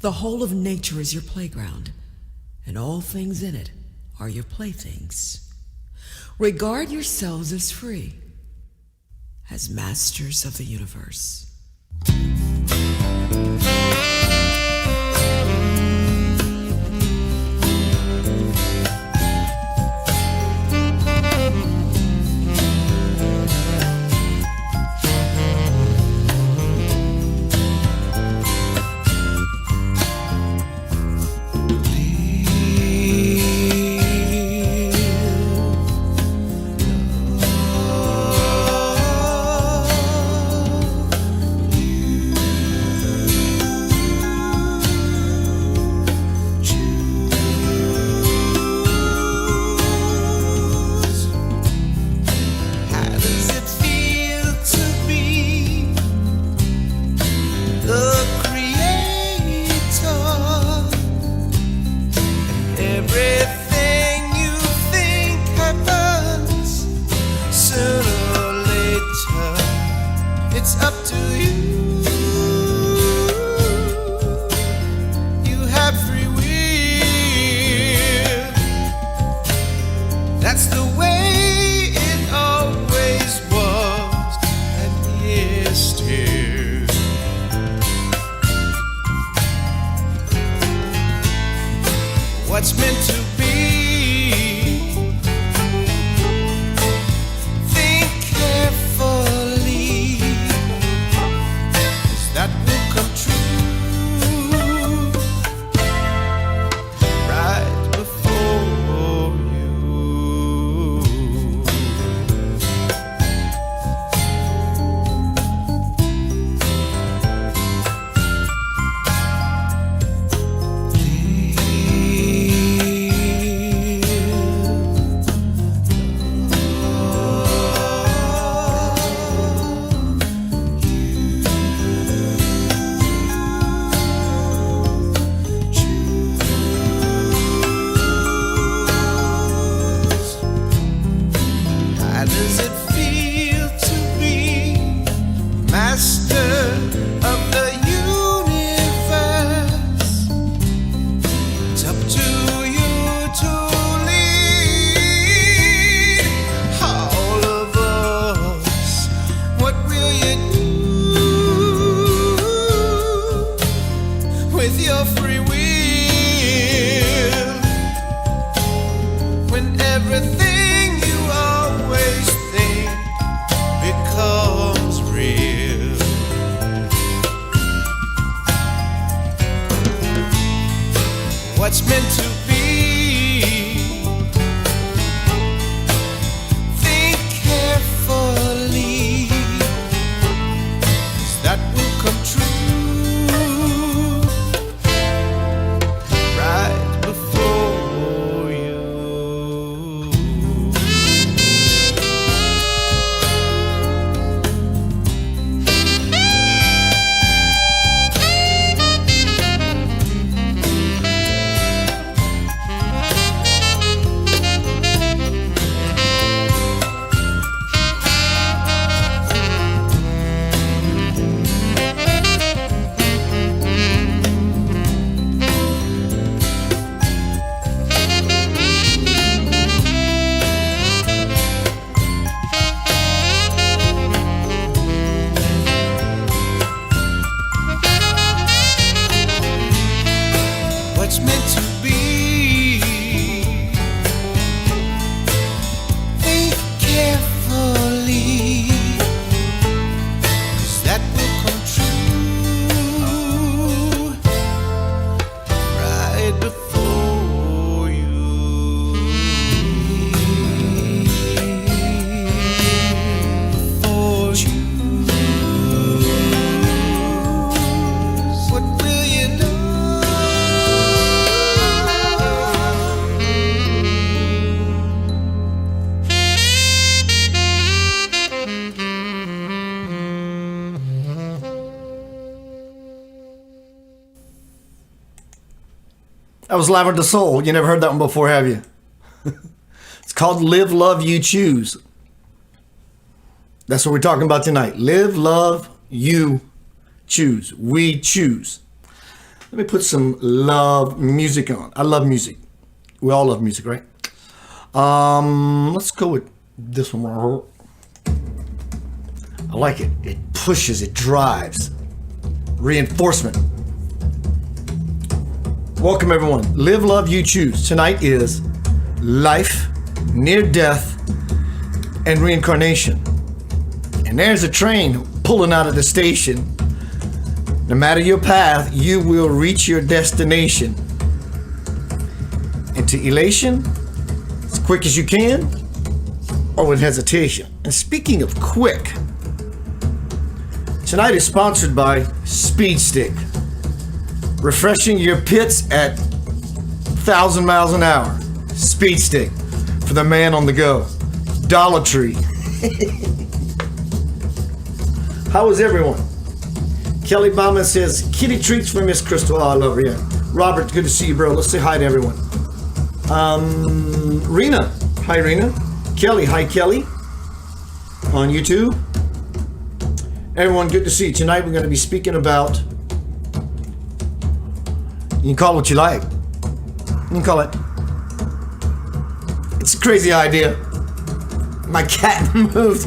The whole of nature is your playground, and all things in it are your playthings. Regard yourselves as free, as masters of the universe. What's meant to be. Think carefully, 'cause that will come true right before you. What's meant to be. Think carefully, 'cause that will come true right before you. What's meant to be. Think carefully, 'cause that will come true right before you. Before you. What will you know? That was Lavender Soul. You never heard that one before, have you? It's called Live, Love, You Choose. That's what we're talking about tonight. Live, love, you choose. We choose. Let me put some love music on. I love music. We all love music, right? Let's go with this one. I like it. It pushes, it drives. Reinforcement. Welcome, everyone. Live, love, you choose. Tonight is life, near death, and reincarnation. And there's a train pulling out of the station. No matter your path, you will reach your destination. Into elation, as quick as you can, or with hesitation. And speaking of quick, tonight is sponsored by Speed Stick. Refreshing your pits at 1,000 miles an hour. Speed Stick for the man on the go. Dollar Tree. How is everyone? Kelly Bauman says, kitty treats for Miss Crystal. Oh, I love her, yeah. Robert, good to see you, bro. Let's say hi to everyone. Rena. Hi, Rena. Kelly. Hi, Kelly. On YouTube. Everyone, good to see you. Tonight we're going to be speaking about, you can call it what you like. You can call it, it's a crazy idea. My cat moved.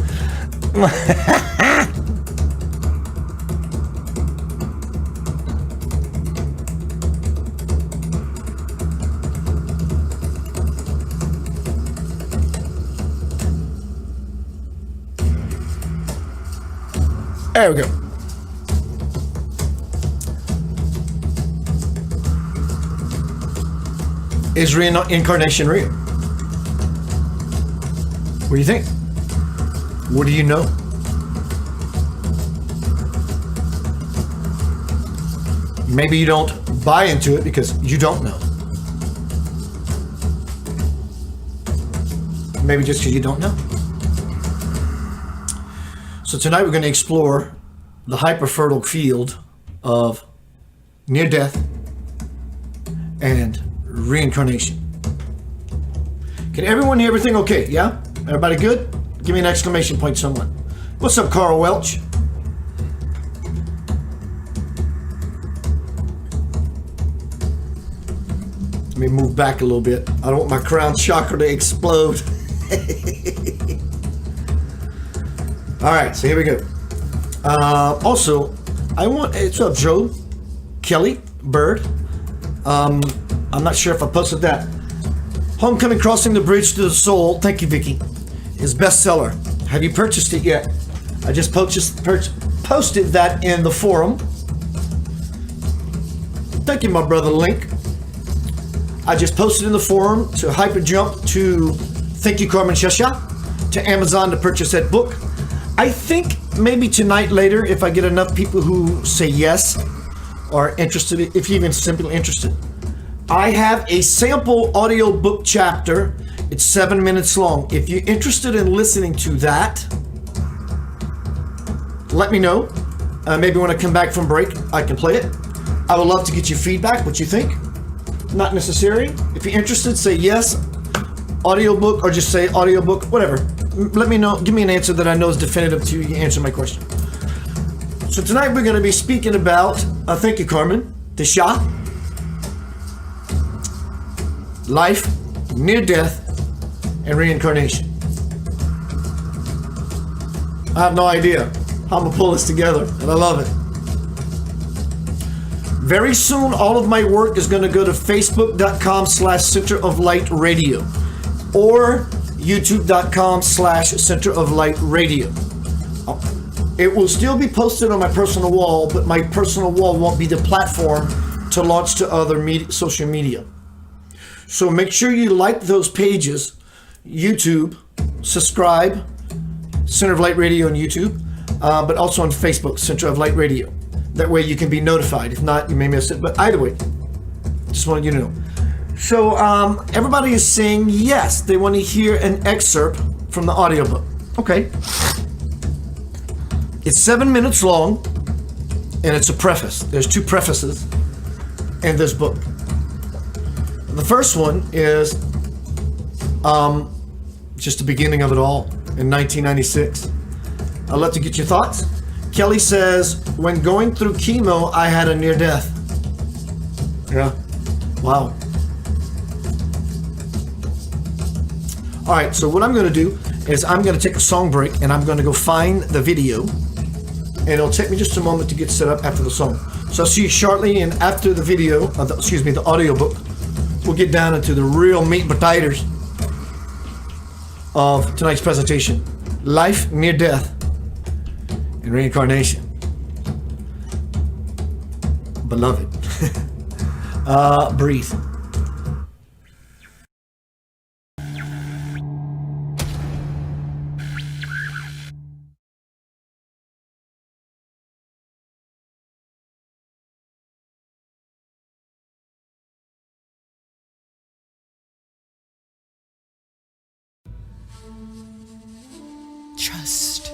There we go. Is reincarnation real? What do you think? What do you know? Maybe you don't buy into it because you don't know. Maybe just because you don't know. So tonight we're going to explore the hyper-fertile field of near death and reincarnation. Can everyone hear everything okay? Yeah? Everybody good? Give me an exclamation point, someone. What's up, Carl Welch? Let me move back a little bit. I don't want my crown chakra to explode. All right, so here we go. Also, what's up, Joe? Kelly, Bird. I'm not sure if I posted that. Homecoming Crossing the Bridge to the Soul, thank you, Vicky, is bestseller. Have you purchased it yet? I just posted that in the forum. Thank you, my brother Link. I just posted in the forum to hyperjump to Thank You, Carmen Shesha, to Amazon to purchase that book. I think maybe tonight later, if I get enough people who say yes or interested, if you're even simply interested, I have a sample audio book chapter. It's 7 minutes long. If you're interested in listening to that, let me know. Maybe when I come back from break, I can play it. I would love to get your feedback, what you think. Not necessary. If you're interested, say yes, audiobook, or just say audiobook, whatever. Let me know. Give me an answer that I know is definitive to you. Answer my question. So tonight we're going to be speaking about, thank you, Carmen, Tisha, life, near death, and reincarnation. I have no idea how I'm going to pull this together, and I love it. Very soon, all of my work is going to go to facebook.com/Center of Light Radio or youtube.com/Center of Light Radio. It will still be posted on my personal wall, but my personal wall won't be the platform to launch to other social media. So make sure you like those pages, YouTube, subscribe, Center of Light Radio on YouTube, but also on Facebook, Center of Light Radio. That way you can be notified. If not, you may miss it. But either way, just wanted you to know. So everybody is saying yes, they want to hear an excerpt from the audiobook. Okay. It's 7 minutes long, and it's a preface. There's 2 prefaces in this book. The first one is just the beginning of it all in 1996. I'd love to get your thoughts. Kelly says, when going through chemo, I had a near death. Yeah. Wow. All right, so what I'm going to do is I'm going to take a song break and I'm going to go find the video. And it'll take me just a moment to get set up after the song. So I'll see you shortly, and after the video, the audiobook, we'll get down into the real meat and potatoes of tonight's presentation. Life, near death, and reincarnation. Beloved. Breathe. Trust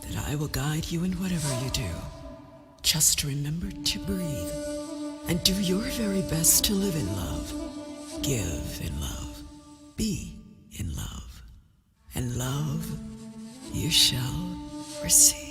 that I will guide you in whatever you do. Just remember to breathe and do your very best to live in love, give in love, be in love, and love you shall receive.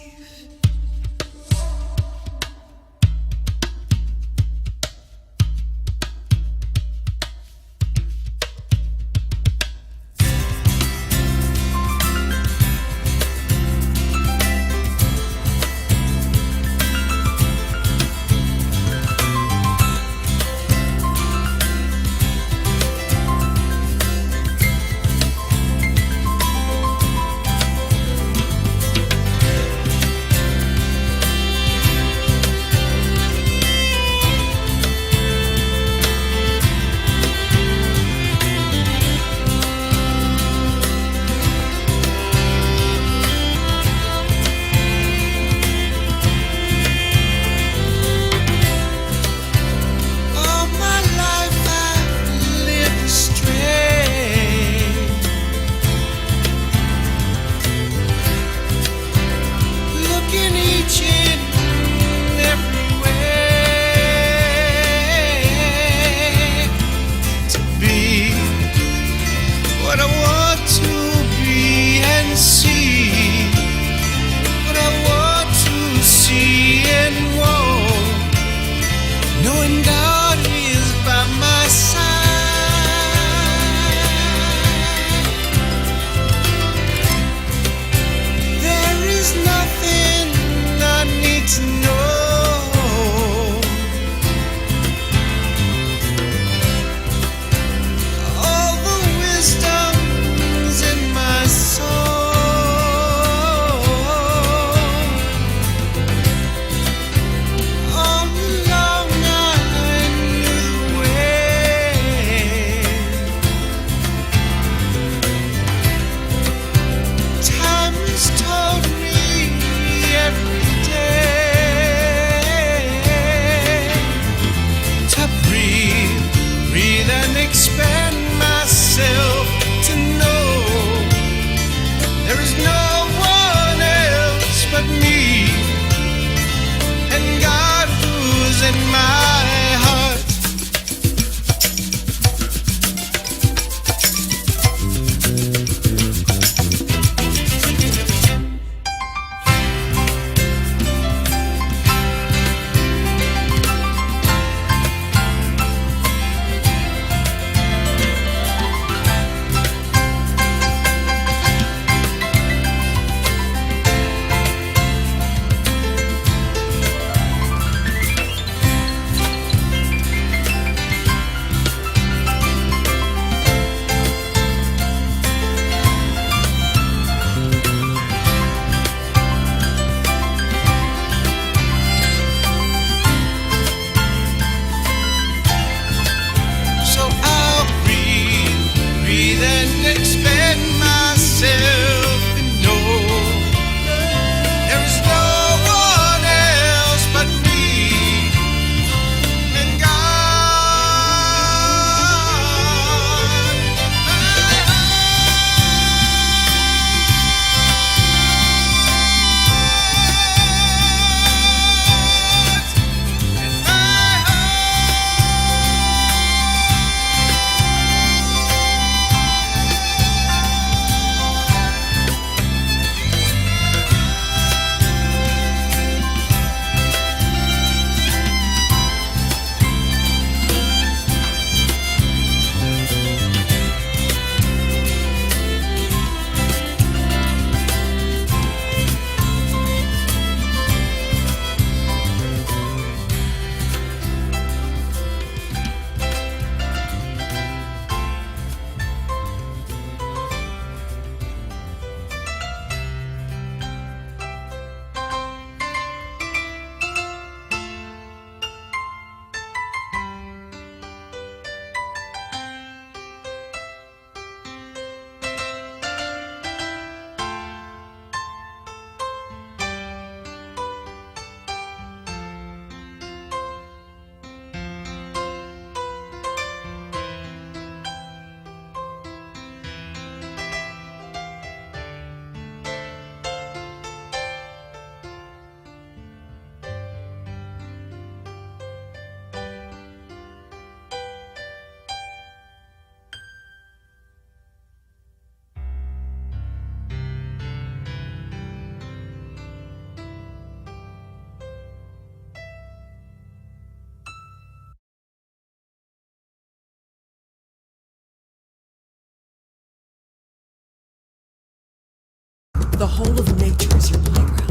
the whole of nature is your playground.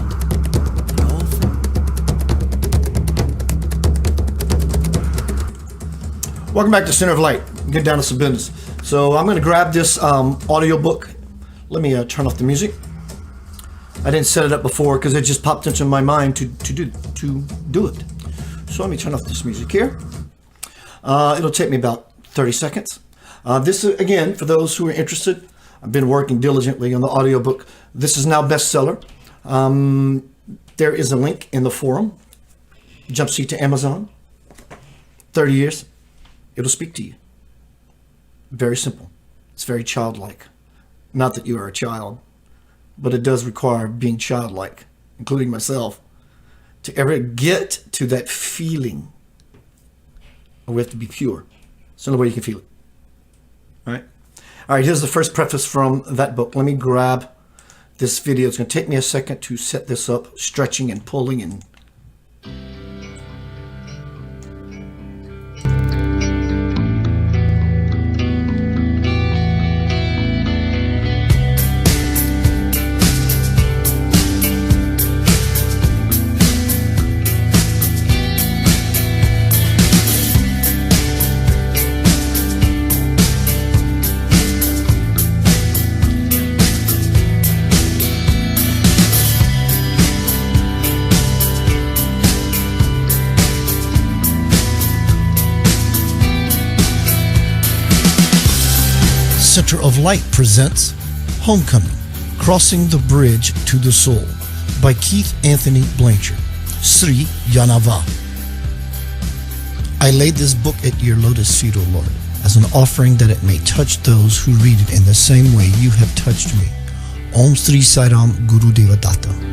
And all Welcome back to Center of Light. Get down to some business. So I'm going to grab this audiobook. Let me turn off the music. I didn't set it up before because it just popped into my mind to do it. So let me turn off this music here. It'll take me about 30 seconds. This is, again, for those who are interested, I've been working diligently on the audiobook. This is now bestseller. There is a link in the forum. Jump seat to Amazon. 30 years. It'll speak to you. Very simple. It's very childlike. Not that you are a child, but it does require being childlike, including myself, to ever get to that feeling. We have to be pure. It's the only way you can feel it. All right? All right, here's the first preface from that book. Let me grab this video. It's going to take me a second to set this up, stretching and pulling and Center of Light presents Homecoming, Crossing the Bridge to the Soul by Keith Anthony Blanchard, Sri Yanava. I laid this book at your lotus feet, O Lord, as an offering that it may touch those who read it in the same way you have touched me. Om Sri Sai Ram Guru Deva Datta.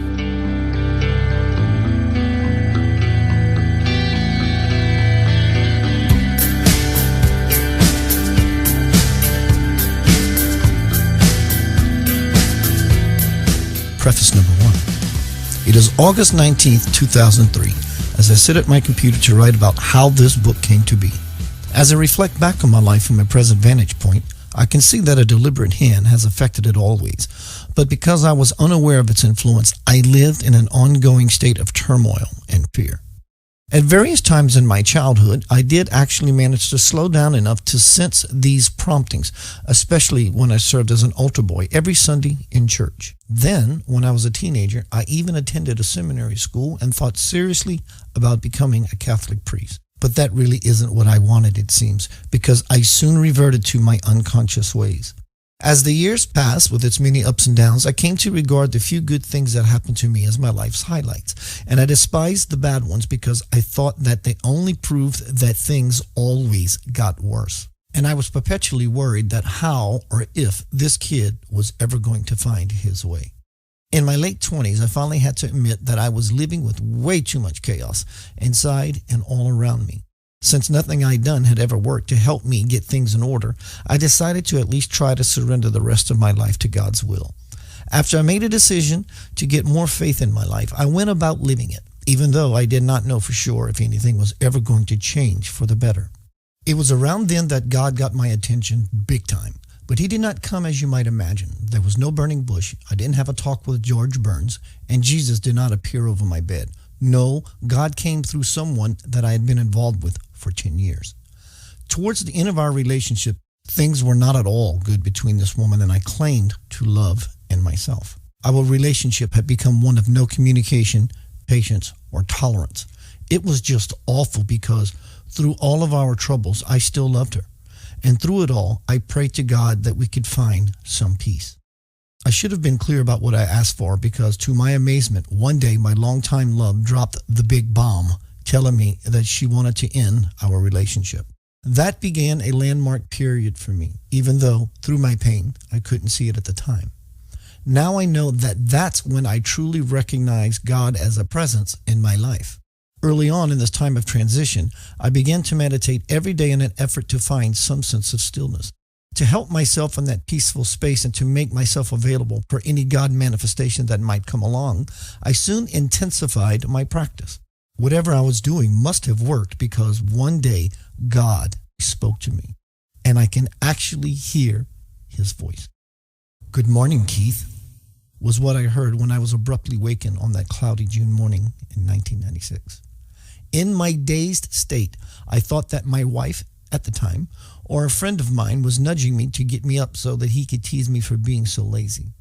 Preface Number One. It is August 19th, 2003, as I sit at my computer to write about how this book came to be. As I reflect back on my life from a present vantage point, I can see that a deliberate hand has affected it always. But because I was unaware of its influence, I lived in an ongoing state of turmoil and fear. At various times in my childhood, I did actually manage to slow down enough to sense these promptings, especially when I served as an altar boy every Sunday in church. Then, when I was a teenager, I even attended a seminary school and thought seriously about becoming a Catholic priest. But that really isn't what I wanted, it seems, because I soon reverted to my unconscious ways. As the years passed with its many ups and downs, I came to regard the few good things that happened to me as my life's highlights, and I despised the bad ones because I thought that they only proved that things always got worse. And I was perpetually worried that how or if this kid was ever going to find his way. In my late 20s, I finally had to admit that I was living with way too much chaos inside and all around me. Since nothing I'd done had ever worked to help me get things in order, I decided to at least try to surrender the rest of my life to God's will. After I made a decision to get more faith in my life, I went about living it, even though I did not know for sure if anything was ever going to change for the better. It was around then that God got my attention big time, but he did not come as you might imagine. There was no burning bush, I didn't have a talk with George Burns, and Jesus did not appear over my bed. No, God came through someone that I had been involved with for 10 years. Towards the end of our relationship, things were not at all good between this woman and I claimed to love and myself. Our relationship had become one of no communication, patience, or tolerance. It was just awful because through all of our troubles, I still loved her. And through it all, I prayed to God that we could find some peace. I should have been clear about what I asked for because, to my amazement, one day my longtime love dropped the big bomb, telling me that she wanted to end our relationship. That began a landmark period for me, even though, through my pain, I couldn't see it at the time. Now I know that that's when I truly recognized God as a presence in my life. Early on in this time of transition, I began to meditate every day in an effort to find some sense of stillness. To help myself in that peaceful space and to make myself available for any God manifestation that might come along, I soon intensified my practice. Whatever I was doing must have worked because one day God spoke to me and I can actually hear his voice. Good morning, Keith. was what I heard when I was abruptly wakened on that cloudy June morning in 1996. In my dazed state, I thought that my wife at the time, or a friend of mine, was nudging me to get me up so that he could tease me for being so lazy.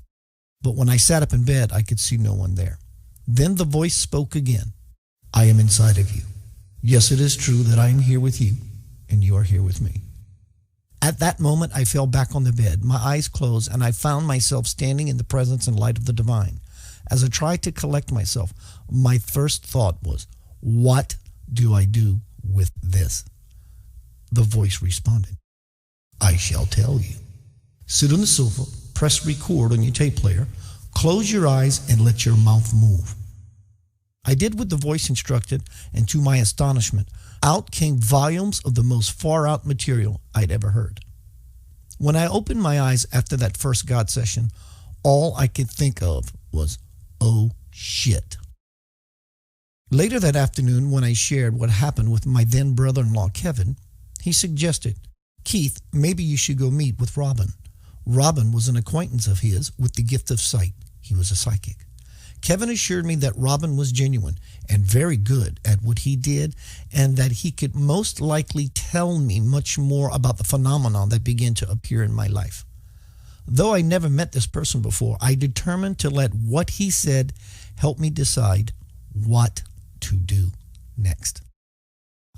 But when I sat up in bed, I could see no one there. Then the voice spoke again. I am inside of you. Yes, it is true that I am here with you, and you are here with me. At that moment, I fell back on the bed, my eyes closed, and I found myself standing in the presence and light of the divine. As I tried to collect myself, my first thought was, what do I do with this? The voice responded, I shall tell you. Sit on the sofa, press record on your tape player, close your eyes, and let your mouth move. I did what the voice instructed, and to my astonishment, out came volumes of the most far-out material I'd ever heard. When I opened my eyes after that first God session, all I could think of was, oh shit. Later that afternoon, when I shared what happened with my then brother-in-law, Kevin, he suggested, Keith, maybe you should go meet with Robin. Robin was an acquaintance of his with the gift of sight. He was a psychic. Kevin assured me that Robin was genuine and very good at what he did, and that he could most likely tell me much more about the phenomenon that began to appear in my life. Though I never met this person before, I determined to let what he said help me decide what to do next.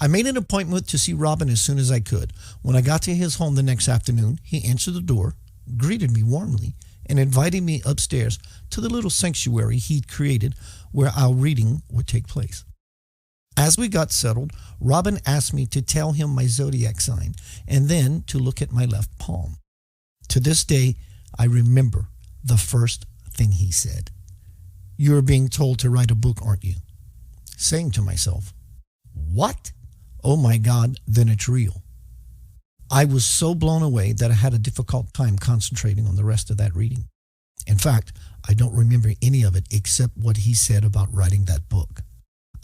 I made an appointment to see Robin as soon as I could. When I got to his home the next afternoon, he answered the door, greeted me warmly, and invited me upstairs to the little sanctuary he'd created where our reading would take place. As we got settled, Robin asked me to tell him my zodiac sign and then to look at my left palm. To this day, I remember the first thing he said. You're being told to write a book, aren't you? Saying to myself, what? Oh my God, then it's real. I was so blown away that I had a difficult time concentrating on the rest of that reading. In fact, I don't remember any of it except what he said about writing that book.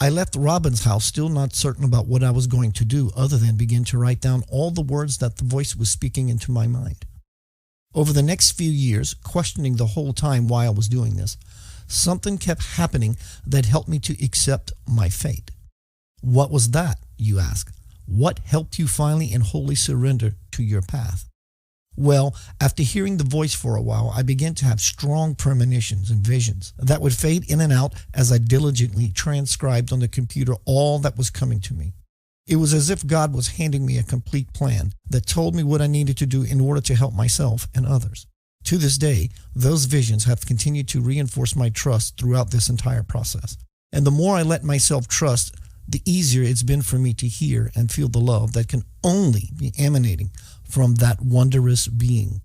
I left Robin's house still not certain about what I was going to do other than begin to write down all the words that the voice was speaking into my mind. Over the next few years, questioning the whole time why I was doing this, something kept happening that helped me to accept my fate. What was that, you ask? What helped you finally and wholly surrender to your path? Well, after hearing the voice for a while, I began to have strong premonitions and visions that would fade in and out as I diligently transcribed on the computer all that was coming to me. It was as if God was handing me a complete plan that told me what I needed to do in order to help myself and others. To this day, those visions have continued to reinforce my trust throughout this entire process. And the more I let myself trust, the easier it's been for me to hear and feel the love that can only be emanating from that wondrous being.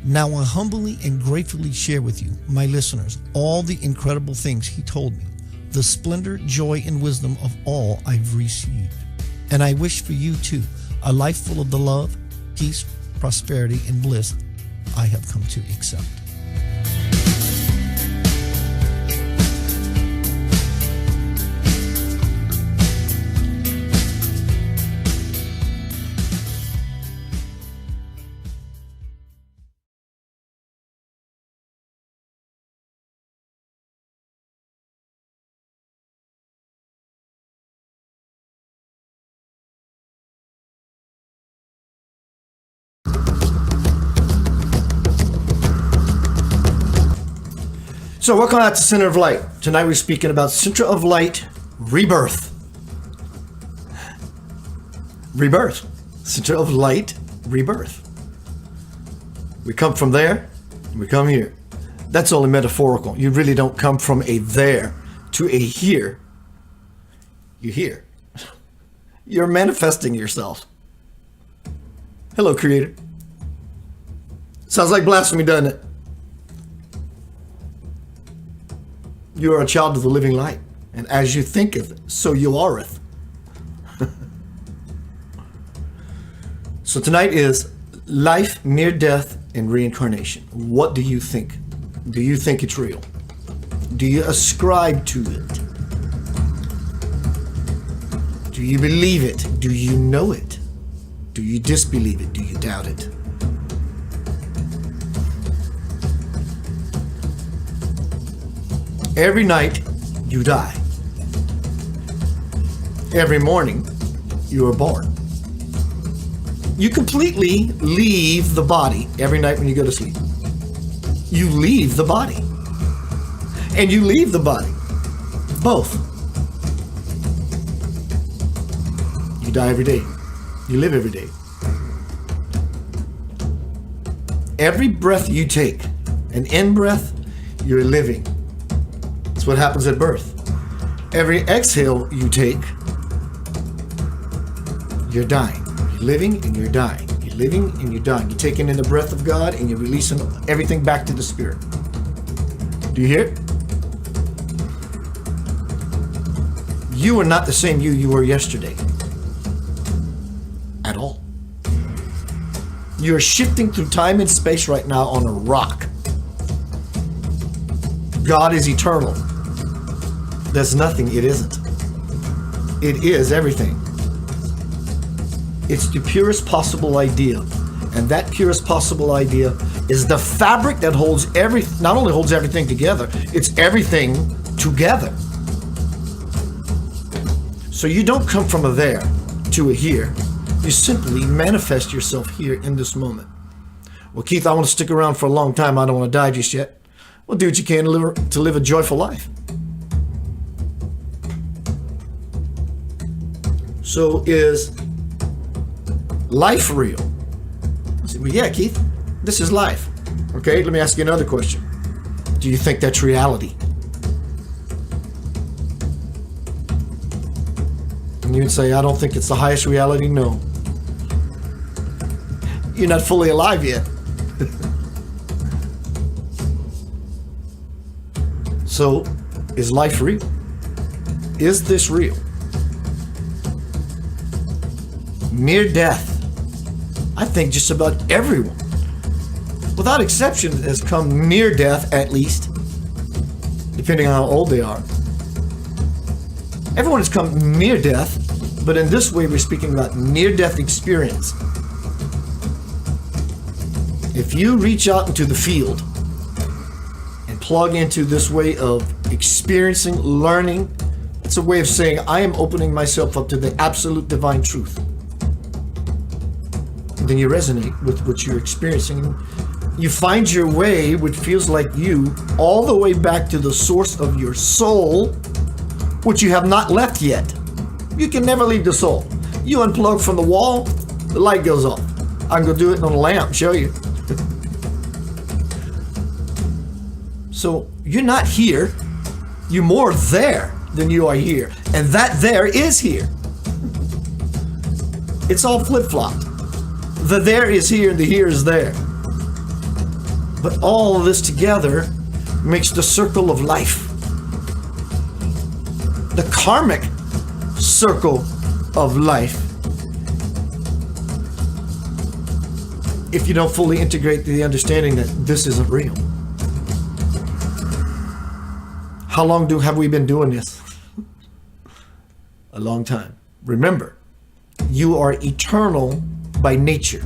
Now I humbly and gratefully share with you, my listeners, all the incredible things he told me, the splendor, joy, and wisdom of all I've received. And I wish for you too, a life full of the love, peace, prosperity, and bliss I have come to accept. So welcome out to Center of Light. Tonight we're speaking about Center of Light, Rebirth. Rebirth. Center of Light, Rebirth. We come from there, we come here. That's only metaphorical. You really don't come from a there to a here. You here. You're manifesting yourself. Hello, Creator. Sounds like blasphemy, doesn't it? You are a child of the living light, and as you thinketh, so you areth. So tonight is life, near death, and reincarnation. What do you think? Do you think it's real? Do you ascribe to it? Do you believe it? Do you know it? Do you disbelieve it? Do you doubt it? Every night, you die. Every morning, you are born. You completely leave the body every night when you go to sleep. You leave the body. And you leave the body. Both. You die every day. You live every day. Every breath you take, an in-breath, you're living. That's what happens at birth. Every exhale you take, you're dying. You're living and you're dying. You're living and you're dying. You're taking in the breath of God and you're releasing everything back to the Spirit. Do you hear it? You are not the same you were yesterday. At all. You're shifting through time and space right now on a rock. God is eternal. There's nothing it isn't. It is everything. It's the purest possible idea. And that purest possible idea is the fabric that holds not only holds everything together, it's everything together. So you don't come from a there to a here. You simply manifest yourself here in this moment. Well, Keith, I want to stick around for a long time. I don't want to die just yet. Well, do what you can to live a joyful life. So is life real? I said, well, yeah, Keith, this is life. Okay, let me ask you another question. Do you think that's reality? And you would say, I don't think it's the highest reality. No. You're not fully alive yet. So, is life real? Is this real? Near death. I think just about everyone, without exception, has come near death at least, depending on how old they are. Everyone has come near death, but in this way we're speaking about near-death experience. If you reach out into the field and plug into this way of experiencing, learning, it's a way of saying, I am opening myself up to the absolute divine truth. And then you resonate with what you're experiencing. You find your way, which feels like you, all the way back to the source of your soul, which you have not left yet. You can never leave the soul. You unplug from the wall, the light goes off. I can go do it on a lamp, show you. So you're not here. You're more there than you are here. And that there is here. It's all flip-flopped. The there is here and the here is there. But all of this together makes the circle of life. The karmic circle of life. If you don't fully integrate the understanding that this isn't real. How long have we been doing this? A long time. Remember, you are eternal by nature.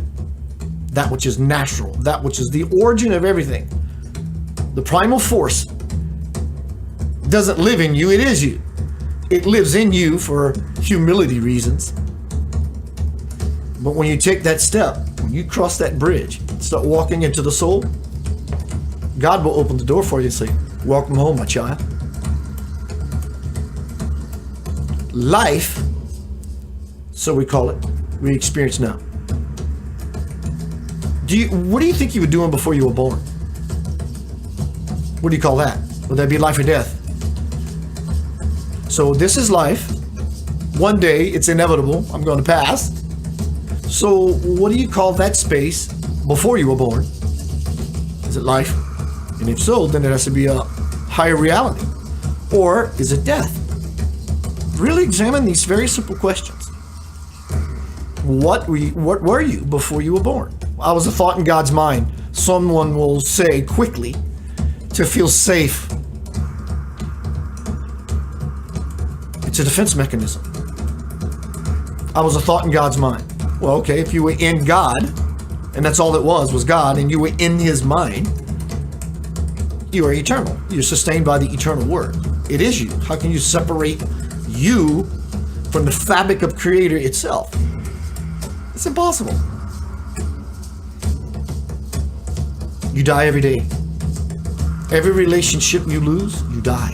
That which is natural, that which is the origin of everything. The primal force doesn't live in you, it is you. It lives in you for humility reasons. But when you take that step, when you cross that bridge, start walking into the soul, God will open the door for you and say, welcome home, my child. Life, so we call it, we experience now. What do you think you were doing before you were born? What do you call that? Would that be life or death? So this is life. One day, it's inevitable. I'm going to pass. So what do you call that space before you were born? Is it life? And if so, then it has to be a higher reality. Or is it death? Really examine these very simple questions. What were you before you were born? I was a thought in God's mind. Someone will say quickly to feel safe. It's a defense mechanism. I was a thought in God's mind. Well, okay, if you were in God, and that's all it was God, and you were in His mind, You are eternal. You're sustained by the eternal word. It is you. How can you separate you from the fabric of Creator itself? It's impossible. You die every day. Every relationship you lose, you die.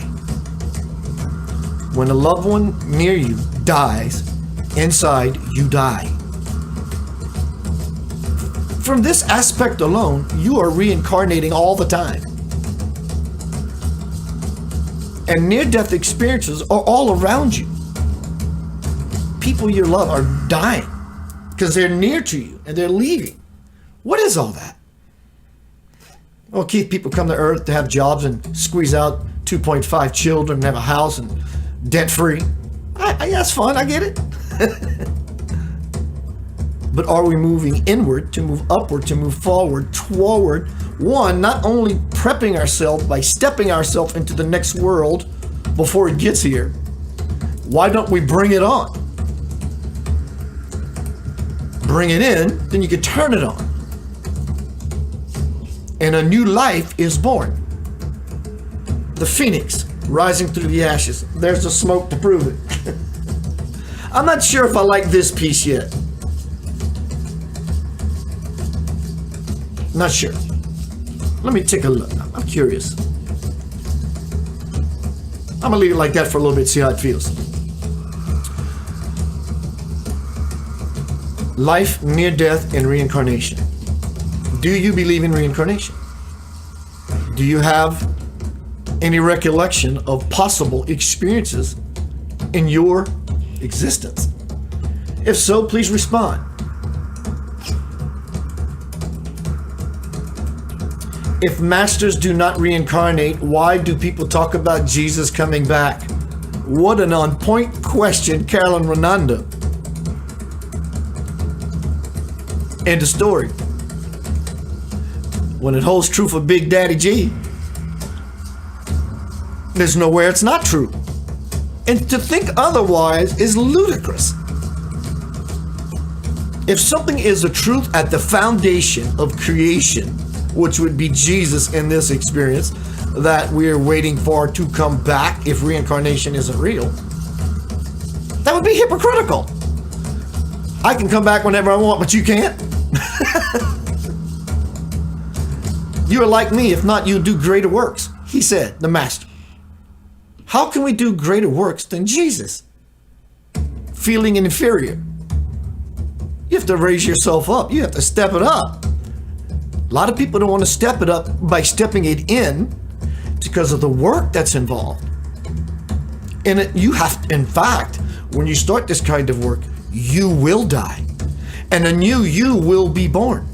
When a loved one near you dies, inside you die. From this aspect alone, you are reincarnating all the time. And near-death experiences are all around you. People you love are dying because they're near to you and they're leaving. What is all that? Well, Keith, people come to Earth to have jobs and squeeze out 2.5 children and have a house and debt-free. That's fun, I get it. But are we moving inward to move upward, to move forward, toward, one, not only prepping ourselves by stepping ourselves into the next world before it gets here, why don't we bring it on? Bring it in, then you can turn it on. And a new life is born. The phoenix rising through the ashes. There's the smoke to prove it. I'm not sure if I like this piece yet. Not sure. Let me take a look. I'm curious. I'm gonna leave it like that for a little bit, see how it feels. Life, near death, and reincarnation. Do you believe in reincarnation? Do you have any recollection of possible experiences in your existence? If so, please respond. If masters do not reincarnate, why do people talk about Jesus coming back? What an on-point question, Carolyn Renando. End of story. When it holds true for Big Daddy G, there's nowhere it's not true. And to think otherwise is ludicrous. If something is a truth at the foundation of creation, which would be Jesus in this experience that we're waiting for to come back if reincarnation isn't real, that would be hypocritical. I can come back whenever I want, but you can't. You are like me, if not, you'll do greater works, he said, the master. How can we do greater works than Jesus? Feeling inferior. You have to raise yourself up. You have to step it up. A lot of people don't want to step it up by stepping it in because of the work that's involved. And you have, in fact, when you start this kind of work, you will die. And a new you will be born.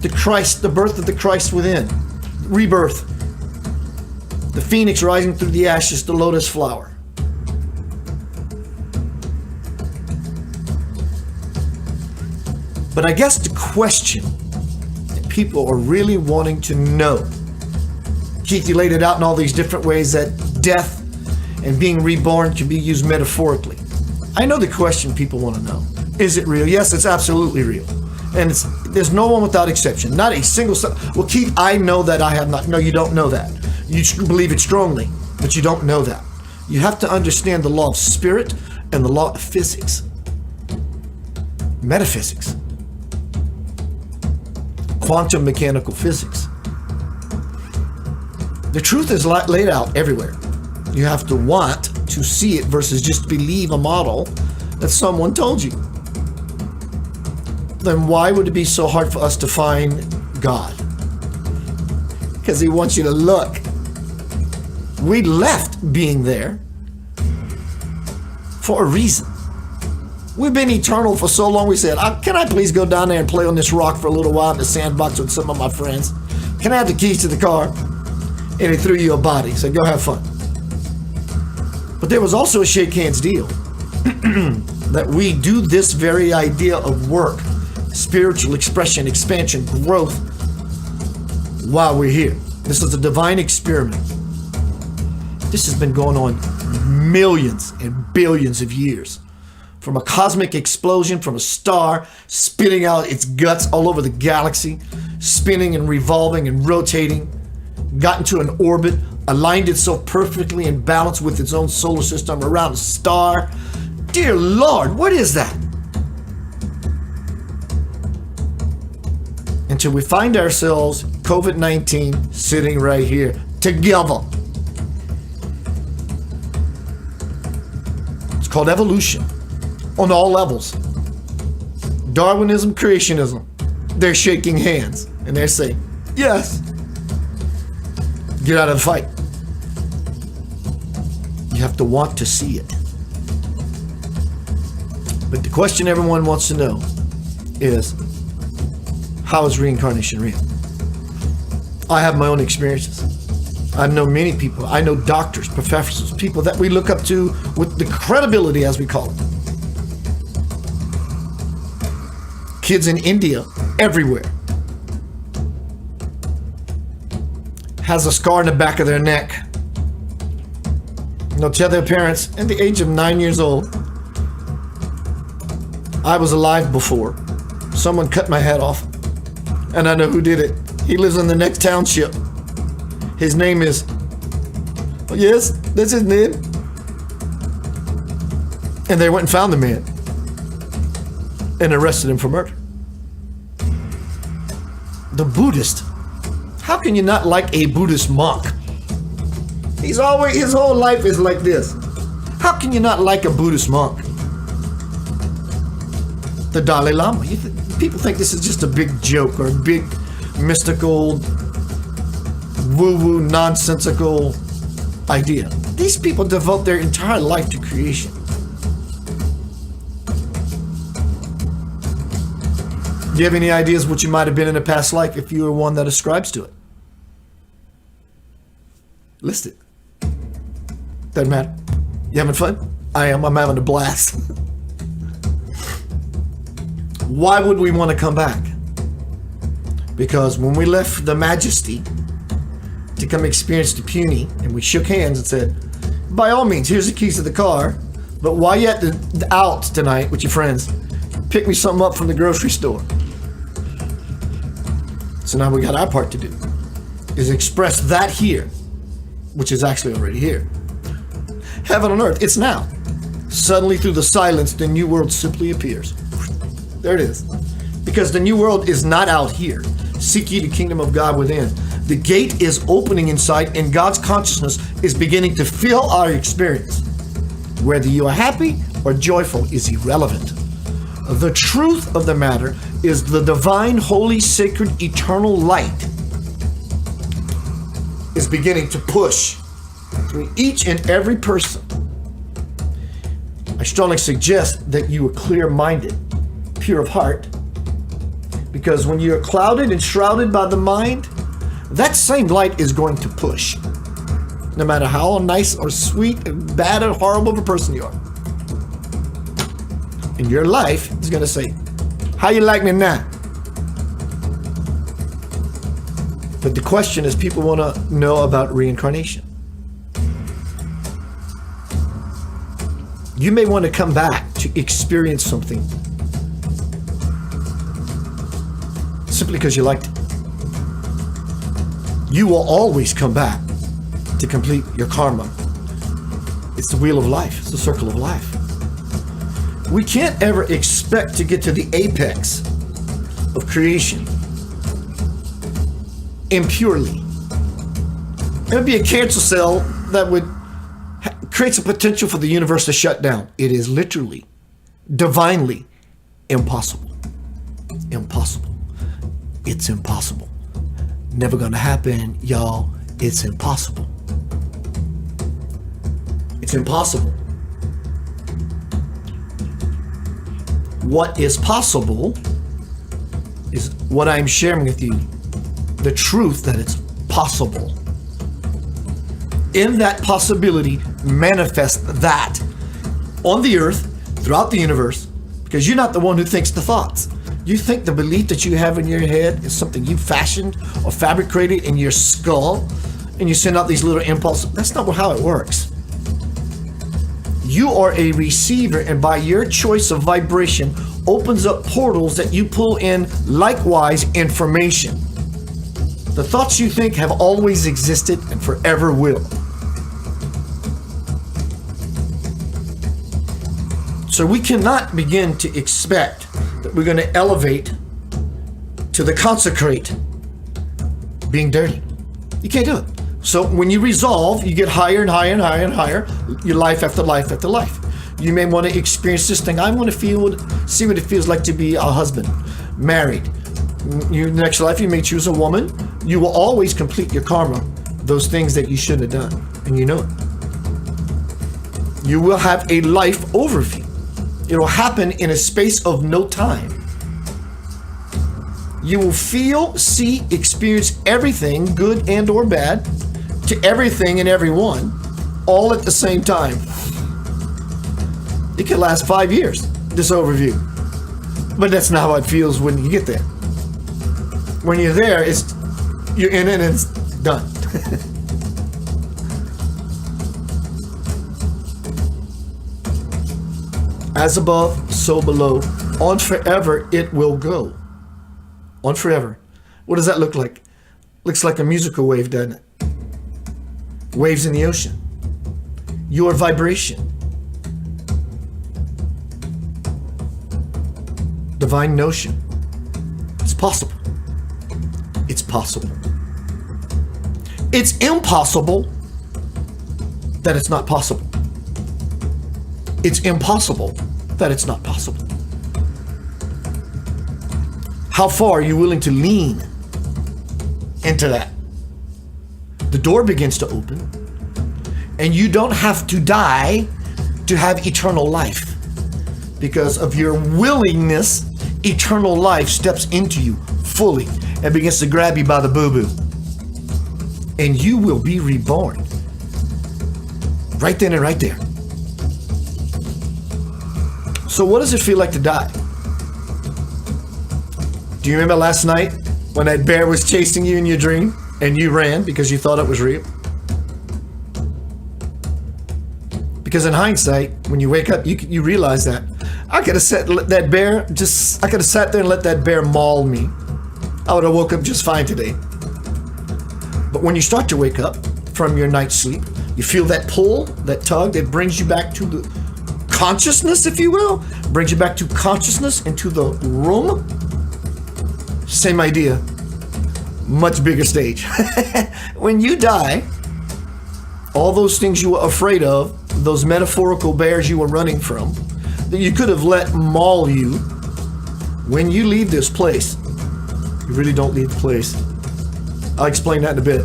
The Christ, the birth of the Christ within. Rebirth. The phoenix rising through the ashes, the lotus flower. But I guess the question that people are really wanting to know, Keith, you laid it out in all these different ways that death and being reborn can be used metaphorically. I know the question people want to know. Is it real? Yes, it's absolutely real. And there's no one without exception. Not a single... Well, Keith, I know that I have not... No, you don't know that. You believe it strongly, but you don't know that. You have to understand the law of spirit and the law of physics. Metaphysics. Quantum mechanical physics. The truth is laid out everywhere. You have to want to see it versus just believe a model that someone told you. Then why would it be so hard for us to find God? Because he wants you to look. We left being there for a reason. We've been eternal for so long, we said, can I please go down there and play on this rock for a little while in the sandbox with some of my friends? Can I have the keys to the car? And he threw you a body, said, go have fun. But there was also a shake hands deal that we do this very idea of work, spiritual expression, expansion, growth while we're here. This is a divine experiment. This has been going on millions and billions of years. from a cosmic explosion, from a star spitting out its guts all over the galaxy, spinning and revolving and rotating, got into an orbit, aligned itself perfectly and balanced with its own solar system around a star. Dear Lord, what is that? Until we find ourselves, COVID-19, sitting right here, together. It's called evolution, on all levels. Darwinism, creationism. They're shaking hands, and they're saying, yes. Get out of the fight. You have to want to see it. But the question everyone wants to know is, how is reincarnation real? I have my own experiences. I know many people. I know doctors, professors, people that we look up to with the credibility, as we call it. Kids in India, everywhere, has a scar in the back of their neck. And they'll tell their parents at the age of 9 years old, I was alive before. Someone cut my head off, and I know who did it. He lives in the next township. His name is, oh yes, that's his name. And they went and found the man and arrested him for murder. The Buddhist. How can you not like a Buddhist monk? His whole life is like this. How can you not like a Buddhist monk? The Dalai Lama. People think this is just a big joke or a big mystical, woo-woo, nonsensical idea. These people devote their entire life to creation. Do you have any ideas what you might have been in a past life if you were one that ascribes to it? List it. Doesn't matter. You having fun? I am. I'm having a blast. Why would we want to come back? Because when we left the majesty to come experience the puny, and we shook hands and said, by all means, here's the keys to the car, but while you're at the out tonight with your friends, pick me something up from the grocery store. So now we got our part to do, is express that here, which is actually already here. Heaven on earth, it's now. Suddenly through the silence, the new world simply appears. There it is. Because the new world is not out here. Seek ye the kingdom of God within. The gate is opening inside, and God's consciousness is beginning to fill our experience. Whether you are happy or joyful is irrelevant. The truth of the matter is the divine, holy, sacred, eternal light is beginning to push through each and every person. I strongly suggest that you are clear-minded, pure of heart, because when you're clouded and shrouded by the mind, that same light is going to push, no matter how nice or sweet and bad or horrible of a person you are. And your life is going to say, how you like me now? But the question is, people want to know about reincarnation. You may want to come back to experience something simply because you liked it. You will always come back to complete your karma. It's the wheel of life. It's the circle of life. We can't ever expect to get to the apex of creation impurely. It would be a cancer cell that would create a potential for the universe to shut down. It is literally, divinely impossible. Impossible. It's impossible. Never gonna happen, y'all. It's impossible. It's impossible. What is possible is what I'm sharing with you, the truth that it's possible. In that possibility, manifest that on the earth, throughout the universe, because you're not the one who thinks the thoughts. You think the belief that you have in your head is something you fashioned or fabricated in your skull, and you send out these little impulses. That's not how it works. You are a receiver, and by your choice of vibration opens up portals that you pull in likewise information. The thoughts you think have always existed and forever will. So we cannot begin to expect that we're going to elevate to the consecrate being dirty. You can't do it. So when you resolve, you get higher and higher and higher and higher, your life after life after life. You may want to experience this thing. I want to see what it feels like to be a husband, married. Your next life, you may choose a woman. You will always complete your karma, those things that you shouldn't have done, and you know it. You will have a life overview. It will happen in a space of no time. You will feel, see, experience everything, good and or bad, to everything and everyone, all at the same time. It could last 5 years, this overview. But that's not how it feels when you get there. When you're there, you're in it and it's done. As above, so below. On forever, it will go. On forever. What does that look like? Looks like a musical wave, doesn't it? Waves in the ocean. Your vibration. Divine notion. It's possible. It's possible. It's impossible that it's not possible. It's impossible that it's not possible. How far are you willing to lean into that? The door begins to open, and you don't have to die to have eternal life. Because of your willingness, eternal life steps into you fully and begins to grab you by the boo-boo. And you will be reborn. Right then and right there. So what does it feel like to die? Do you remember last night when that bear was chasing you in your dream and you ran because you thought it was real? Because in hindsight, when you wake up, you realize that I could have sat there and let that bear maul me. I would have woke up just fine today. But when you start to wake up from your night's sleep, you feel that pull, that tug that brings you back to the consciousness, if you will, brings you back to consciousness into the room. Same idea, much bigger stage. When you die, all those things you were afraid of, those metaphorical bears you were running from, that you could have let maul you, when you leave this place, you really don't leave the place. I'll explain that in a bit.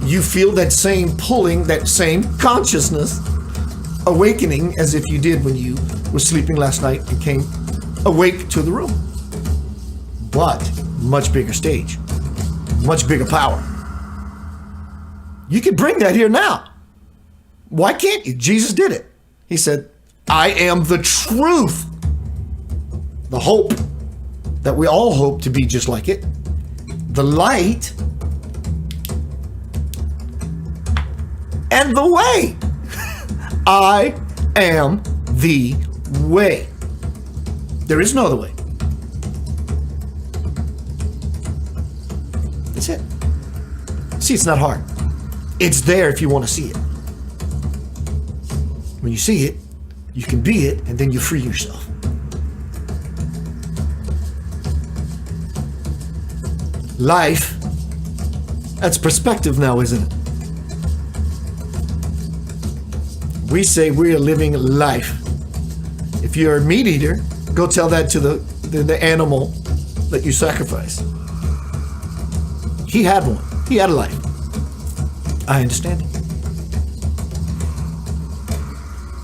You feel that same pulling, that same consciousness, awakening as if you did when you were sleeping last night and came awake to the room. But much bigger stage, much bigger power. You can bring that here now. Why can't you? Jesus did it. He said, I am the truth. The hope that we all hope to be just like it. The light and the way. I am the way. There is no other way. That's it. See, it's not hard. It's there if you want to see it. When you see it, you can be it, and then you free yourself. Life, that's perspective now, isn't it? We say we are living life. If you're a meat eater, go tell that to the animal that you sacrifice. He had one. He had a life. I understand it.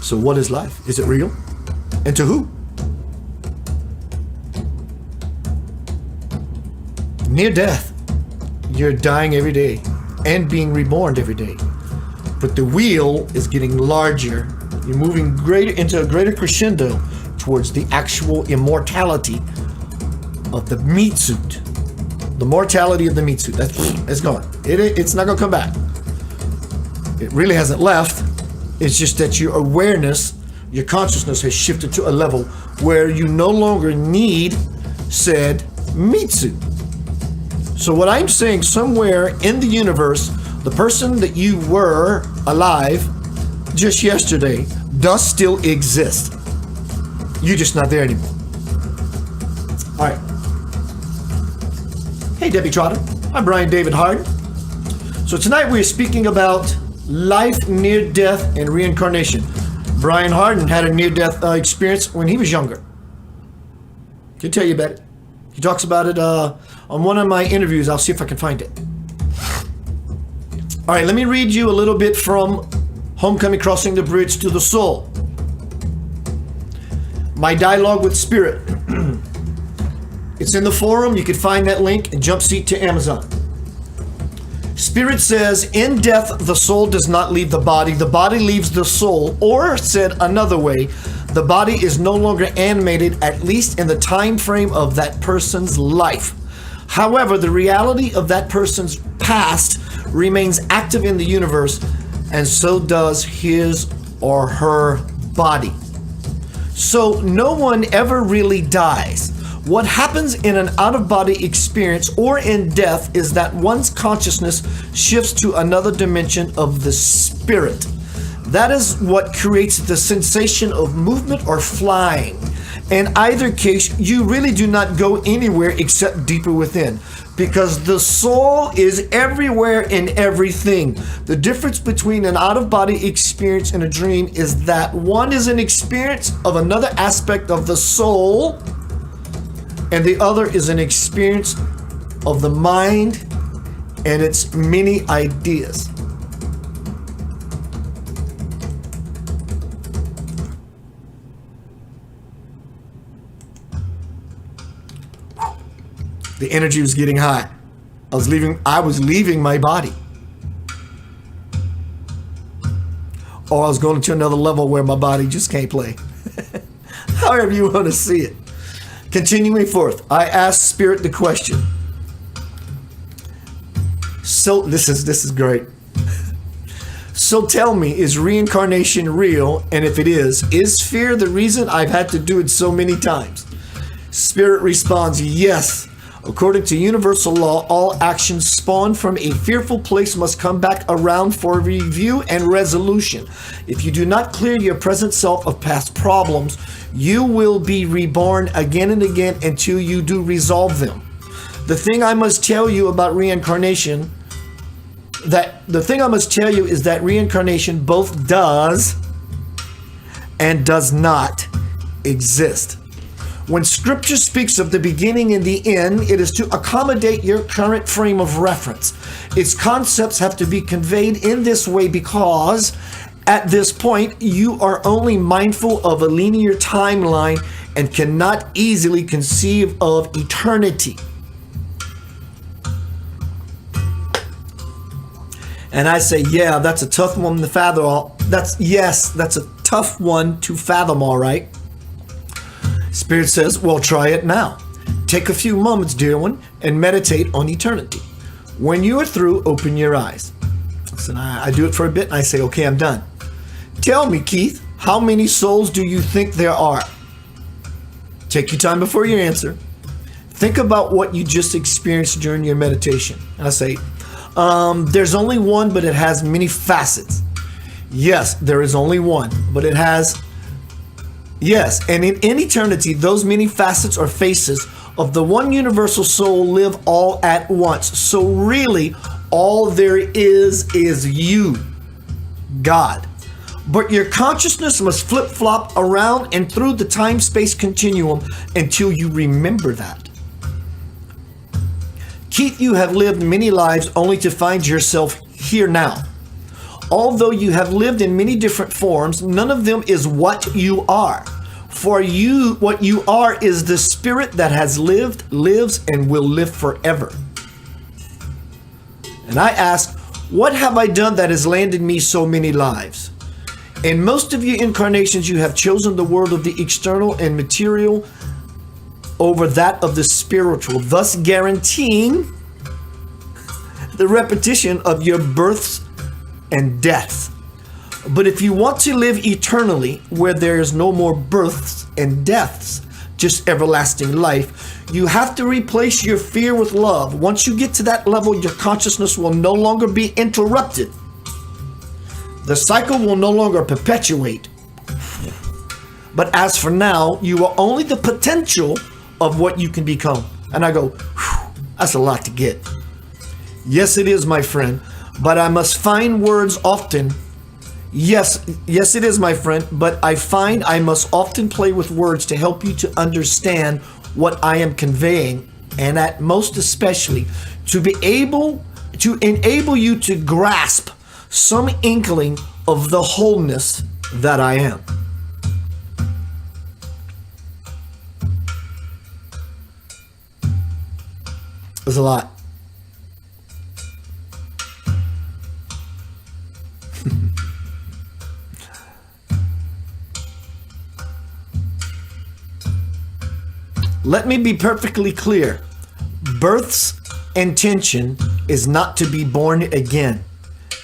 So what is life? Is it real? And to who? Near death, you're dying every day and being reborn every day. But the wheel is getting larger. You're moving into a greater crescendo towards the actual immortality of the meat suit. The mortality of the meat suit. It's gone. It's not going to come back. It really hasn't left. It's just that your awareness, your consciousness has shifted to a level where you no longer need said meat suit. So what I'm saying, somewhere in the universe, the person that you were alive just yesterday does still exist. You're just not there anymore. All right. Hey, Debbie Trotter. I'm Brian David Harden. So tonight we're speaking about life, near-death, and reincarnation. Brian Harden had a near-death experience when he was younger. He'll tell you about it. He talks about it on one of my interviews. I'll see if I can find it. All right, let me read you a little bit from Homecoming: Crossing the Bridge to the Soul. My dialogue with Spirit. It's in the forum. You can find that link and jump seat to Amazon. Spirit says, in death, the soul does not leave the body leaves the soul. Or, said another way, the body is no longer animated, at least in the time frame of that person's life. However, the reality of that person's past remains active in the universe, and so does his or her body. So no one ever really dies. What happens in an out-of-body experience or in death is that one's consciousness shifts to another dimension of the spirit. That is what creates the sensation of movement or flying. In either case, you really do not go anywhere except deeper within, because the soul is everywhere in everything. The difference between an out-of-body experience and a dream is that one is an experience of another aspect of the soul, and the other is an experience of the mind and its many ideas. The energy was getting high. I was leaving my body. Or I was going to another level where my body just can't play. However you want to see it. Continuing forth, I asked Spirit the question. So this is great. So tell me, is reincarnation real? And if it is fear the reason I've had to do it so many times? Spirit responds, yes. According to universal law, all actions spawned from a fearful place must come back around for review and resolution. If you do not clear your present self of past problems, you will be reborn again and again until you do resolve them. The thing I must tell you about reincarnation, is that reincarnation both does and does not exist. When scripture speaks of the beginning and the end, it is to accommodate your current frame of reference. Its concepts have to be conveyed in this way because at this point, you are only mindful of a linear timeline and cannot easily conceive of eternity. And I say, yeah, that's a tough one to fathom. That's a tough one to fathom, all right. Spirit says, well, try it now. Take a few moments, dear one, and meditate on eternity. When you are through, open your eyes. So I do it for a bit, and I say, okay, I'm done. Tell me, Keith, how many souls do you think there are? Take your time before you answer. Think about what you just experienced during your meditation. And I say, there's only one, but it has many facets. Yes, there is only one, but it has... Yes, and in eternity, those many facets or faces of the one universal soul live all at once. So really, all there is you, God. But your consciousness must flip-flop around and through the time-space continuum until you remember that. Keith, you have lived many lives only to find yourself here now. Although you have lived in many different forms, none of them is what you are. For you, what you are is the spirit that has lived, lives, and will live forever. And I ask, what have I done that has landed me so many lives? In most of your incarnations, you have chosen the world of the external and material over that of the spiritual, thus guaranteeing the repetition of your births and deaths. But if you want to live eternally, where there is no more births and deaths, just everlasting life, you have to replace your fear with love. Once you get to that level, your consciousness will no longer be interrupted. The cycle will no longer perpetuate. But as for now, you are only the potential of what you can become. And I go, whew, that's a lot to get. Yes, it is, my friend, but I must find words often. Yes, it is, my friend, but I find I must often play with words to help you to understand what I am conveying, and at most especially to be able to enable you to grasp some inkling of the wholeness that I am. There's a lot. Let me be perfectly clear. Birth's intention is not to be born again,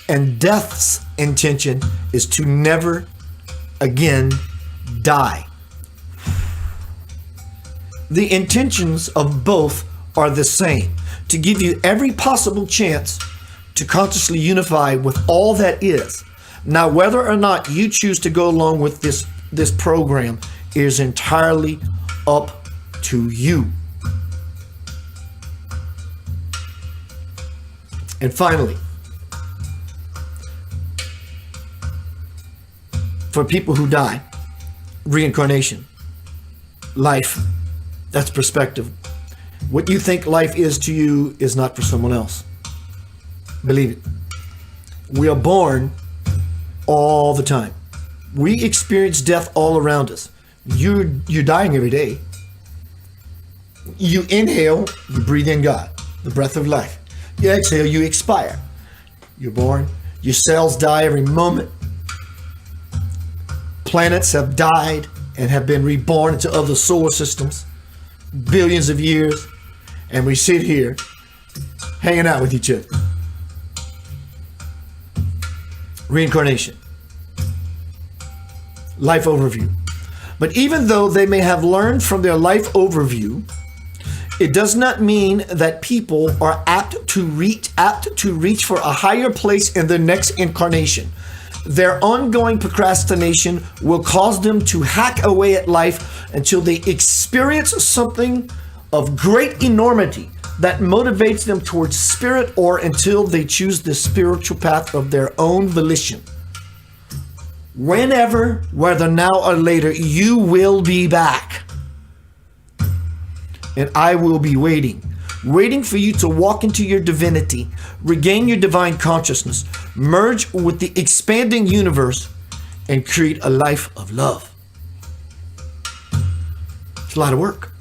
and death's intention is to never again die. The intentions of both are the same, to give you every possible chance to consciously unify with all that is. Now, whether or not you choose to go along with this program is entirely up to you. And finally, for people who die, reincarnation, life, that's perspective. What you think life is to you is not for someone else. Believe it. We are born all the time. We experience death all around us. You're dying every day. You inhale, you breathe in God, the breath of life. You exhale, you expire. You're born. Your cells die every moment. Planets have died and have been reborn into other solar systems. Billions of years. And we sit here hanging out with each other. Reincarnation. Life overview. But even though they may have learned from their life overview, it does not mean that people are apt to reach for a higher place in their next incarnation. Their ongoing procrastination will cause them to hack away at life until they experience something of great enormity that motivates them towards spirit, or until they choose the spiritual path of their own volition. Whenever, whether now or later, you will be back. And I will be waiting for you to walk into your divinity, regain your divine consciousness, merge with the expanding universe, and create a life of love. It's a lot of work.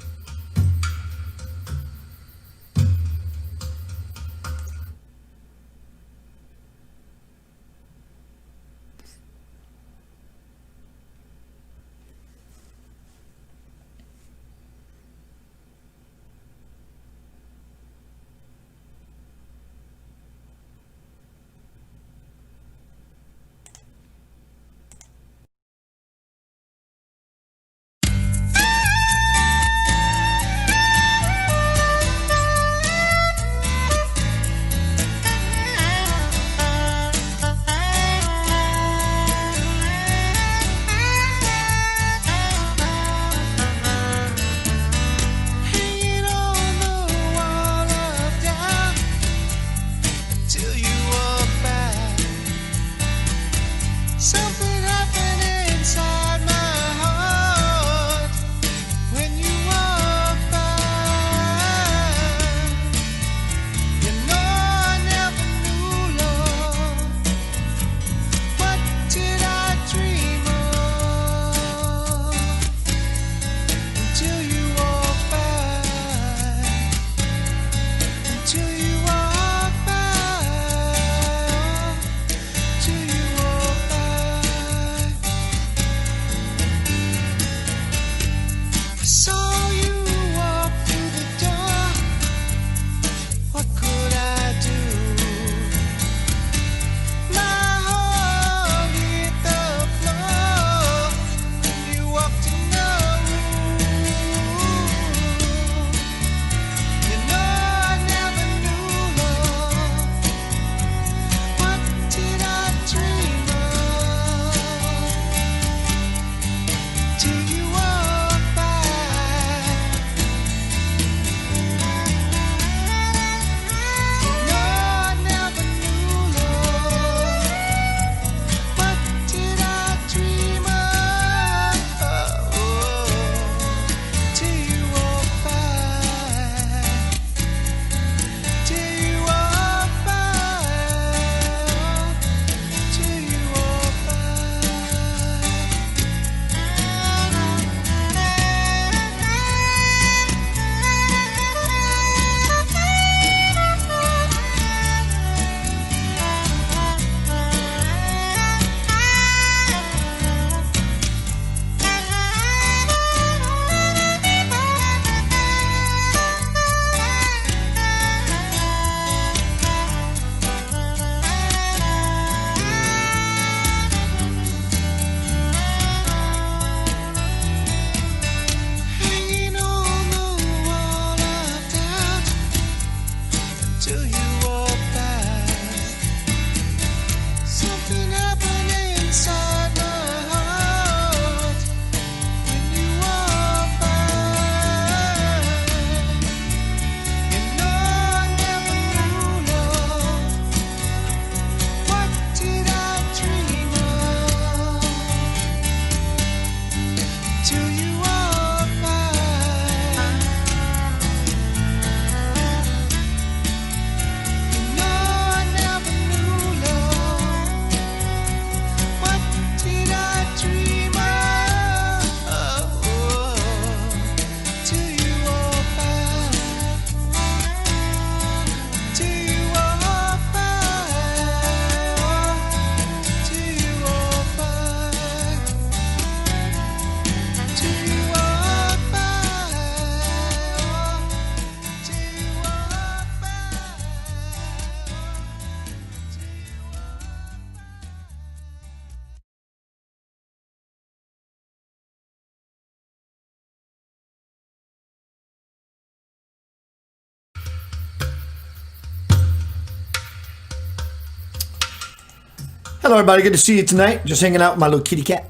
Hello, everybody. Good to see you tonight. Just hanging out with my little kitty cat.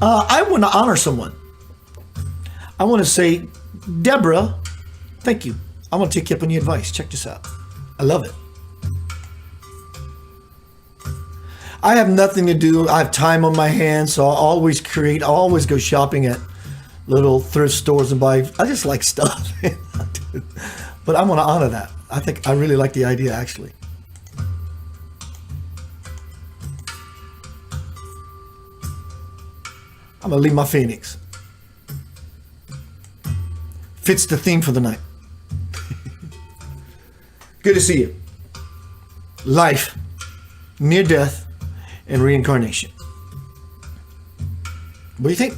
I want to honor someone. I want to say, Deborah, thank you. I want to take you up on your advice. Check this out. I love it. I have nothing to do. I have time on my hands, so I always create. I always go shopping at little thrift stores and buy. I just like stuff. But I want to honor that. I really like the idea, actually. I'm going to leave my Phoenix. Fits the theme for the night. Good to see you. Life, near death, and reincarnation. What do you think?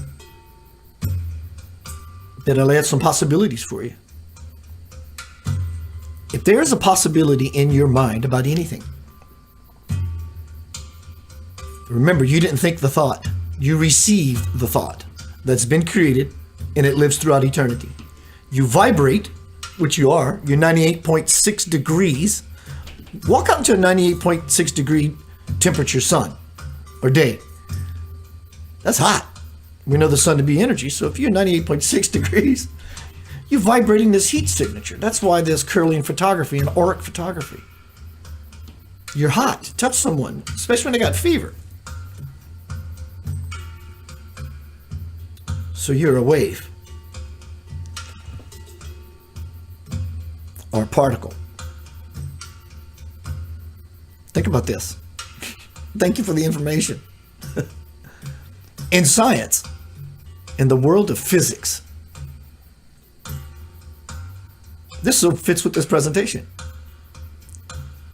Did I lay out some possibilities for you? If there is a possibility in your mind about anything, remember, you didn't think the thought. You received the thought that's been created, and it lives throughout eternity. You vibrate, which you are. You're 98.6 degrees. Walk out into a 98.6 degree temperature sun or day. That's hot. We know the sun to be energy. So if you're 98.6 degrees, you're vibrating this heat signature. That's why there's Kirlian photography and auric photography. You're hot. Touch someone, especially when they got fever. So you're a wave or a particle. Think about this. Thank you for the information. In science, in the world of physics, this so fits with this presentation.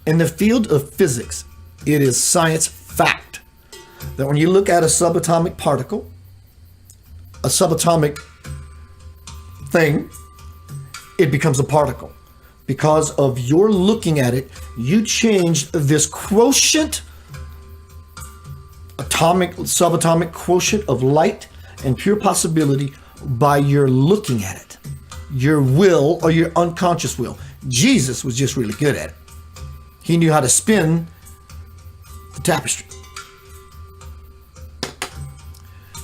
In the field of physics, it is science fact that when you look at a subatomic particle, a subatomic thing, it becomes a particle. Because of your looking at it, you changed this quotient, subatomic quotient of light and pure possibility by your looking at it. Your will or your unconscious will. Jesus was just really good at it. He knew how to spin the tapestry.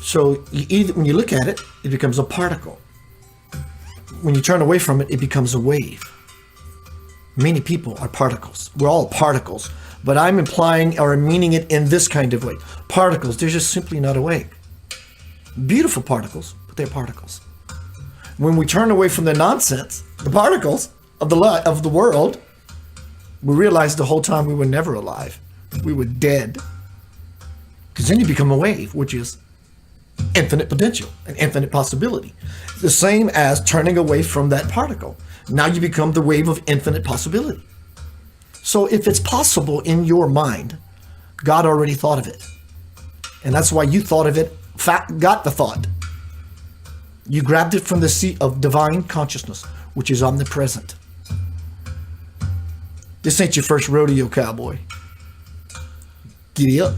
So when you look at it, it becomes a particle. When you turn away from it, it becomes a wave. Many people are particles. We're all particles, but I'm implying or meaning it in this kind of way. Particles, they're just simply not awake. Beautiful particles, but they're particles. When we turn away from the nonsense, the particles of the world, we realize the whole time we were never alive. We were dead. Because then you become a wave, which is infinite potential and infinite possibility. The same as turning away from that particle. Now you become the wave of infinite possibility. So if it's possible in your mind, God already thought of it. And that's why you thought of it, got the thought. You grabbed it from the seat of divine consciousness, which is omnipresent. This ain't your first rodeo, cowboy. Giddy up.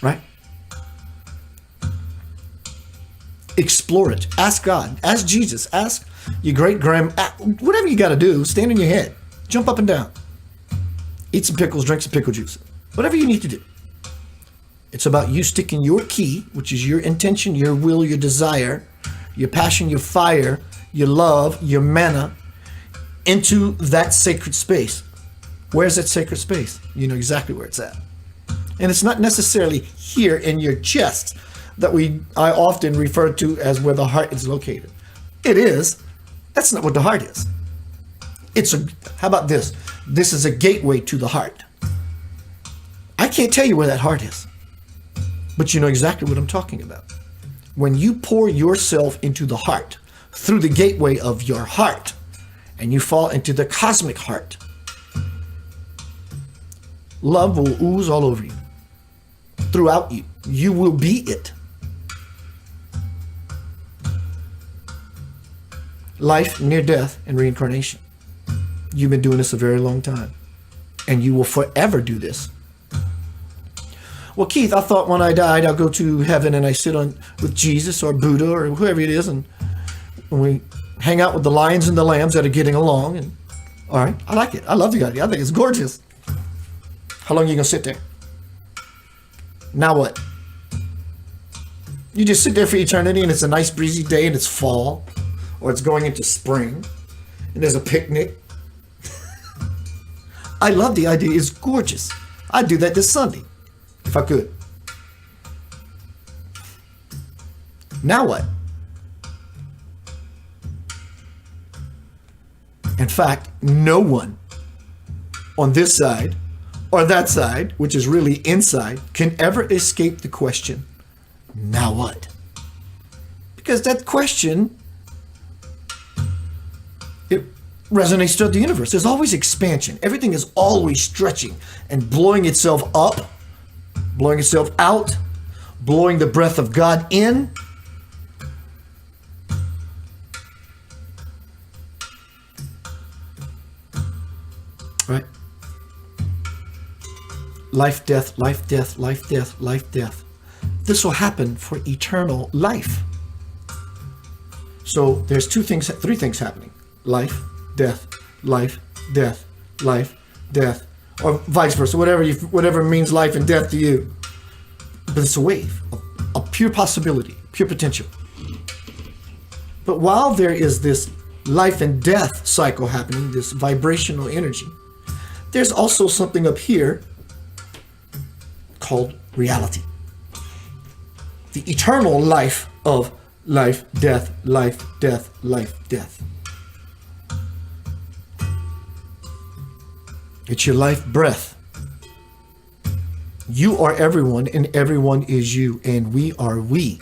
Right? Explore it. Ask God. Ask Jesus. Ask your whatever you got to do. Stand on your head. Jump up and down. Eat some pickles. Drink some pickle juice. Whatever you need to do. It's about you sticking your key, which is your intention, your will, your desire, your passion, your fire, your love, your mana, into that sacred space. Where's that sacred space? You know exactly where it's at. And it's not necessarily here in your chest that I often refer to as where the heart is located. It is. That's not what the heart is. How about this? This is a gateway to the heart. I can't tell you where that heart is, but you know exactly what I'm talking about. When you pour yourself into the heart through the gateway of your heart, and you fall into the cosmic heart, love will ooze all over you, throughout you. You will be it. Life, near death, and reincarnation. You've been doing this a very long time, and you will forever do this. Well, Keith, I thought when I died, I'll go to heaven and I sit with Jesus or Buddha or whoever it is, and we hang out with the lions and the lambs that are getting along. And all right, I like it. I love the idea. I think it's gorgeous. How long are you going to sit there? Now what? You just sit there for eternity and it's a nice breezy day and it's fall or it's going into spring and there's a picnic. I love the idea. It's gorgeous. I'd do that this Sunday if I could. Now what? In fact, no one on this side or that side, which is really inside, can ever escape the question, now what? Because that question, it resonates throughout the universe. There's always expansion. Everything is always stretching and blowing itself up, blowing itself out, blowing the breath of God in. Right? Life, death, life, death, life, death, life, death. This will happen for eternal life. So there's three things happening. Life, death, life, death, life, death. Or vice versa, whatever means life and death to you. But it's a wave, a pure possibility, pure potential. But while there is this life and death cycle happening, this vibrational energy, there's also something up here called reality. The eternal life of life, death, life, death, life, death. It's your life breath. You are everyone and everyone is you and we are we.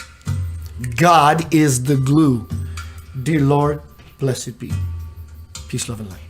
God is the glue. Dear Lord, blessed be. Peace, love, and light.